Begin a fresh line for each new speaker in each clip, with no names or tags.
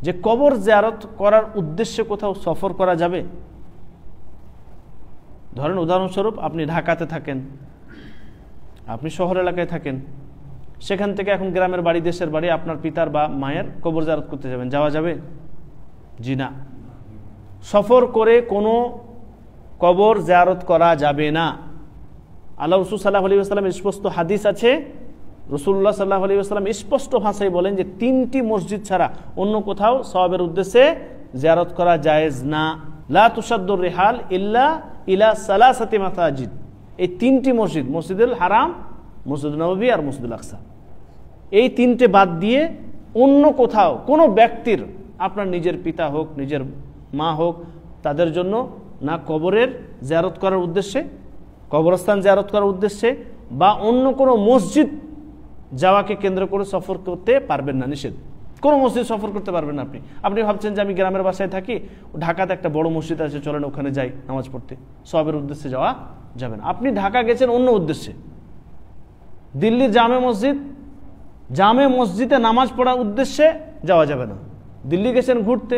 যে কবর জিয়ারত করার উদ্দেশ্যে কোথাও সফর করা যাবে? ধরেন উদাহরণস্বরূপ আপনি ঢাকাতে থাকেন, আপনি শহর এলাকায় থাকেন, সেখান থেকে এখন গ্রামের বাড়ি, দেশের বাড়ি, আপনার পিতার বা মায়ের কবর জিয়ারত করতে যাবেন, যাওয়া যাবে? জি না। সফর করে কোনো কবর জিয়ারত করা যাবে না। আল্লাহ রাসূল সাল্লাল্লাহু আলাইহি ওয়াসাল্লাম স্পষ্ট হাদিস আছে, রাসূলুল্লাহ সাল্লাল্লাহু আলাইহি ওয়াসাল্লাম স্পষ্ট ভাষায় বলেন যে 3টি মসজিদ ছাড়া অন্য কোথাও সওয়াবের উদ্দেশ্যে জিয়ারত করা জায়েজ না। লা তুসাদ্দুর রিহাল ইল্লা ইলা সালাসাতি মাসাজিদ। এই 3টি মসজিদ, মসজিদুল হারাম, মসজিদুল নববী আর মসজিদুল আকসা, এই 3টে বাদ দিয়ে অন্য কোথাও কোনো ব্যক্তির, আপনার নিজের পিতা হোক, নিজের মা হোক, তাদের জন্য না কবরের জিয়ারত করার উদ্দেশ্যে, কবরস্থান জিয়ারত করার উদ্দেশ্যে বা অন্য কোনো মসজিদ যাওয়াকে কেন্দ্র করে সফর করতে পারবেন না, নিষেধ। কোনো মসজিদ সফর করতে পারবেন না। আপনি ভাবছেন যে আমি গ্রামের বাসায় থাকি, ঢাকাতে একটা বড় মসজিদ আছে, চলেন ওখানে যাই নামাজ পড়তে, সওয়াবের উদ্দেশ্যে যাওয়া যাবে না। আপনি ঢাকা গেছেন অন্য উদ্দেশ্যে, দিল্লির জামে মসজিদে নামাজ পড়ার উদ্দেশ্যে যাওয়া যাবে না। দিল্লি গেছেন ঘুরতে,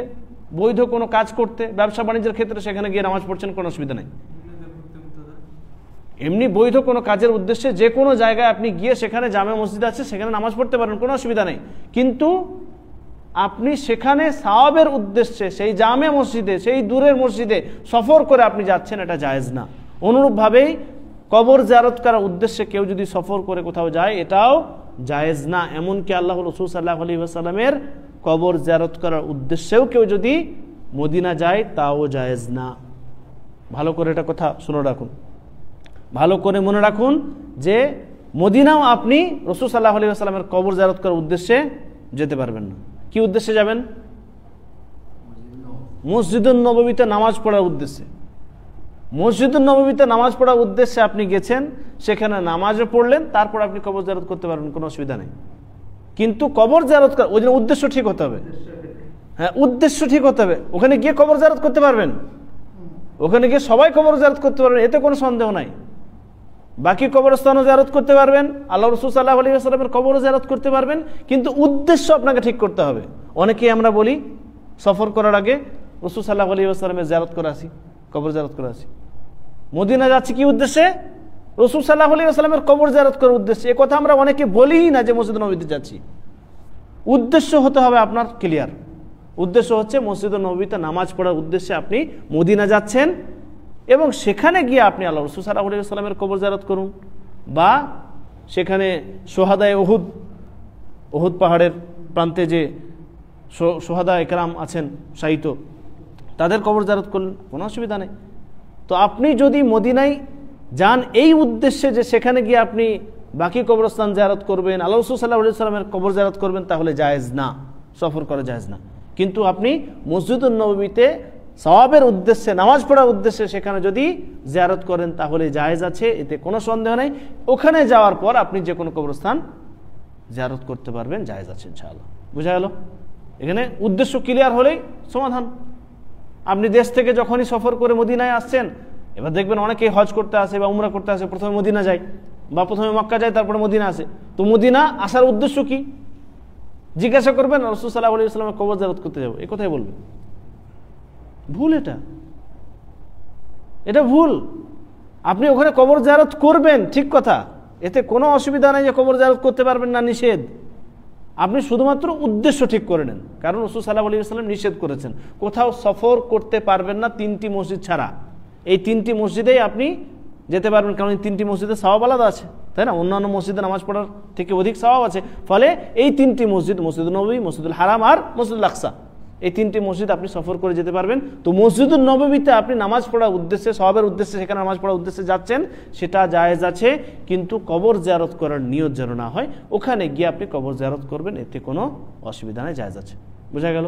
বৈধ কোনো কাজ করতে, ব্যবসা বাণিজ্যের ক্ষেত্রে, সেখানে গিয়ে নামাজ পড়ছেন, কোনো অসুবিধা নেই। এমনি বৈধ কোনো কাজের উদ্দেশ্যে যে কোনো জায়গায় আপনি গিয়ে, সেখানে জামে মসজিদ আছে, সেখানে নামাজ পড়তে পারেন, কোনো অসুবিধা নেই। কিন্তু আপনি সেখানে সওয়াবের উদ্দেশ্যে সেই জামে মসজিদে, সেই দূরের মসজিদে সফর করে আপনি যাচ্ছেন, এটা জায়েজ না। অনুরূপভাবেই কবর জিয়ারত করার উদ্দেশ্যে কেউ যদি সফর করে কোথাও যায়, এটাও জায়েজ না। এমনকি আল্লাহ রাসূল সাল্লাল্লাহু আলাইহি ওয়াসাল্লামের কবর জিয়ারত করার উদ্দেশ্যেও কেউ যদি মদিনা যায়, তাও জায়েজ না। ভালো করে এটা কথা শুনে রাখুন, ভালো করে মনে রাখুন যে মদিনাও আপনি রাসূল সাল্লাল্লাহু আলাইহি ওয়াসাল্লামের কবর জিয়ারত করার উদ্দেশ্যে যেতে পারবেন না। কি উদ্দেশ্যে যাবেন? মসজিদুন নববীতে নামাজ পড়ার উদ্দেশ্যে। মসজিদুন নববীতে নামাজ পড়ার উদ্দেশ্যে আপনি গেছেন, সেখানে নামাজও পড়লেন, তারপর আপনি কবর জিয়ারত করতে পারবেন, কোনো অসুবিধা নেই। কিন্তু কবর জিয়ারত করা, ওই জন্য উদ্দেশ্য ঠিক হতে হবে। হ্যাঁ, উদ্দেশ্য ঠিক হতে হবে। ওখানে গিয়ে কবর জিয়ারত করতে পারবেন, ওখানে গিয়ে সবাই কবর জিয়ারত করতে পারবেন, এতে কোনো সন্দেহ নাই। বাকি কবরস্থানও জিয়ারত করতে পারবেন, আল্লাহ রাসূল সাল্লাল্লাহু আলাইহি ওয়াসাল্লামের কবরও জিয়ারত করতে পারবেন, কিন্তু উদ্দেশ্য আপনাকে ঠিক করতে হবে। অনেকেই আমরা বলি সফর করার আগে রাসূল সাল্লাল্লাহু আলাইহি ওয়াসাল্লামের জিয়ারত করে আসি, কবর জিয়ারত করে আসি। মদিনা যাচ্ছি কি উদ্দেশ্যে? রাসূল সাল্লাল্লাহু আলাইহি ওয়াসাল্লামের কবর জিয়ারত করার উদ্দেশ্যে। এই কথা আমরা অনেকে বলিই না যে মসজিদ নববীতে যাচ্ছি। উদ্দেশ্য হতে হবে আপনার ক্লিয়ার। উদ্দেশ্য হচ্ছে মসজিদ নববীতে নামাজ পড়ার উদ্দেশ্যে আপনি মদিনা যাচ্ছেন, এবং সেখানে গিয়ে আপনি আল্লাহ রাসূল সাল্লাল্লাহু আলাইহি ওয়াসাল্লামের কবর জিয়ারত করুন, বা সেখানে সোহাদায়ে উহুদ পাহাড়ের প্রান্তে যে সোহাদা একরাম আছেন শাহিদ, তাদের কবর জিয়ারত করলেন, কোনো অসুবিধা নেই। তো আপনি যদি মদিনায় যান এই উদ্দেশ্যে যে সেখানে গিয়ে আপনি বাকি কবরস্থান জিয়ারত করবেন, আল্লাহ রাসূল সাল্লাল্লাহু আলাইহি ওয়াসাল্লামের কবর জিয়ারত করবেন, তাহলে জায়েজ না, সফর করা জায়েজ না। কিন্তু আপনি মসজিদুন নববীতে সওয়াবের উদ্দেশ্যে, নামাজ পড়ার উদ্দেশ্যে সেখানে যদি জিয়ারত করেন, তাহলে জায়েজ আছে, এতে কোনো সন্দেহ নেই। ওখানে যাওয়ার পর আপনি যে কোনো কবরস্থান জিয়ারত করতে পারবেন, জায়েজ আছে ইনশাআল্লাহ। বুঝা গেল? এখানে উদ্দেশ্য ক্লিয়ার হলেই সমাধান। আপনি দেশ থেকে যখনই সফর করে মদিনায় আসছেন, এবার দেখবেন অনেকেই হজ করতে আসে বা উমরা করতে আসে, প্রথমে মদিনা যায় বা প্রথমে মক্কা যায়, তারপরে মদিনা আসে। তো মদিনা আসার উদ্দেশ্য কি? জিজ্ঞাসা করবেন রাসূল সাল্লাল্লাহু আলাইহি ওয়াসাল্লামের কবর জিয়ারত করতে যাব, এই কথাই বলবেন। ভুল, এটা ভুল। আপনি ওখানে কবর জিয়ারত করবেন, ঠিক কথা, এতে কোনো অসুবিধা নেই যে কবর জিয়ারত করতে পারবেন না, নিষেধ। আপনি শুধুমাত্র উদ্দেশ্য ঠিক করে নেন, কারণ রাসূল সাল্লাল্লাহু আলাইহি ওয়াসাল্লাম নিষেধ করেছেন কোথাও সফর করতে পারবেন না 3টি মসজিদ ছাড়া। এই 3টি মসজিদেই আপনি যেতে পারবেন, কারণ এই 3টি মসজিদে সওয়াব আলাদা আছে, তাই না? অন্যান্য মসজিদে নামাজ পড়ার থেকে অধিক সওয়াব আছে। ফলে এই 3টি মসজিদ, মসজিদুন নববী, মসজিদুল হারাম আর মসজিদুল আকসা, এই 3টি মসজিদ আপনি সফর করে যেতে পারবেন। তো মসজিদুন নববীতে আপনি নামাজ পড়ার উদ্দেশ্যে, সওয়াবের উদ্দেশ্যে সেখানে নামাজ পড়ার উদ্দেশ্যে যাচ্ছেন, সেটা জায়েজ আছে। কিন্তু কবর জিয়ারত করার নিয়ত যেন না হয়, ওখানে গিয়ে আপনি কবর জিয়ারত করবেন, এতে কোনো অসুবিধা নেই, জায়েজ আছে। বোঝা গেল?